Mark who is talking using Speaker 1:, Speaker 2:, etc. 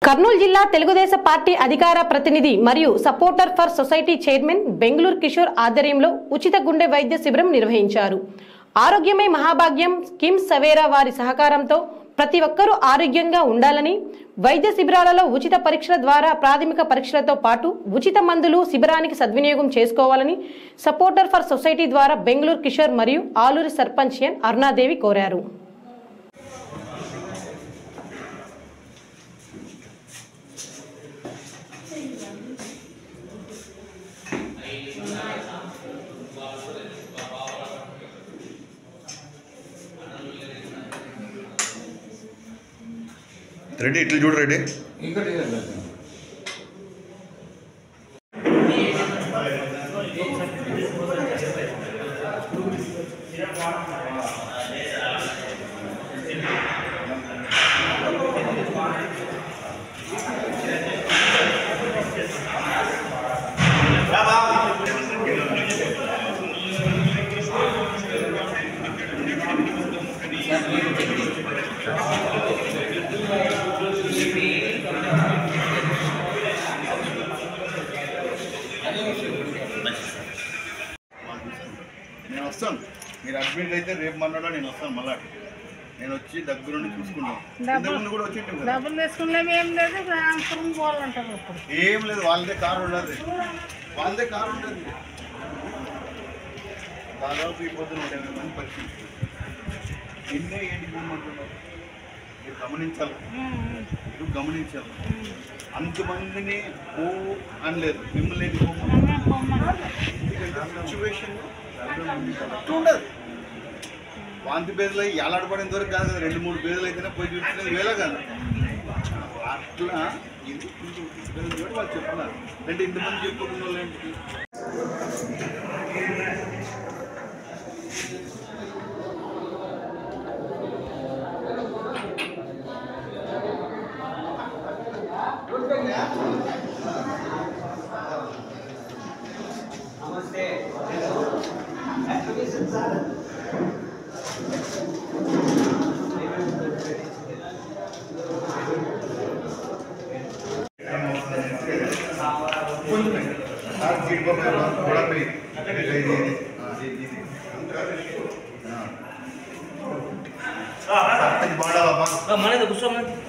Speaker 1: కర్నూలు జిల్లా తెలుగుదేశం పార్టీ అధికార ప్రతినిధి మరియు supporter for society chairman Bengaluru Kishore ఆధ్వర్యంలో ఉచిత గుండె వైద్య శిబిరం నిర్వహించారు. ఆరోగ్యమే మహాభాగ్యం స్కీమ్ సవేరా వారి సహకారంతో ప్రతి ఒక్కరూ ఆరోగ్యంగా ఉండాలని, వైద్య శిబిరాలలో ఉచిత పరీక్షల ద్వారా ప్రాథమిక పరీక్షలతో పాటు ఉచిత మందులు శిబిరానికి సద్వినియోగం చేసుకోవాలని సపోర్టర్ ఫర్ సొసైటీ ద్వారా బెంగళూరు కిషోర్ మరియు ఆలూరి సర్పంచ్ ఎన్ అరుణాదేవి కోరారు.
Speaker 2: రెడీ ఇట్లా చూడు రెడీ నేను వస్తాను. మీరు అడ్మిట్ అయితే రేపు మన్నాడో నేను వస్తాను. మళ్ళా నేను వచ్చి దగ్గరుండి చూసుకున్నాను. కూడా వచ్చి ఏం లేదు, వాళ్ళదే కారు ఉండదు, వాళ్ళదే కారు ఉండదు. దాదాపు ఈ పొద్దున 180 మంది పరిస్థితి ఎన్నే ఏంటి చూడమంటున్నారు. మీరు గమనించాలి. అంతమందిని పో అనలేదు, మిమ్మల్ని సిచ్యువేషన్ ఉండదు. వాంతి బేదలు అయ్యి ఏలాడబడిన వరకు కాదు కదా, 2-3 బేదలు అయితేనే పోయి చూపించినది వేళ కాదు. అట్లా ఇది వాళ్ళు చెప్తున్నారు అంటే ఇంతమంది చెప్పుకున్న వాళ్ళు ఏంటి.
Speaker 3: mana itu busuk nanti.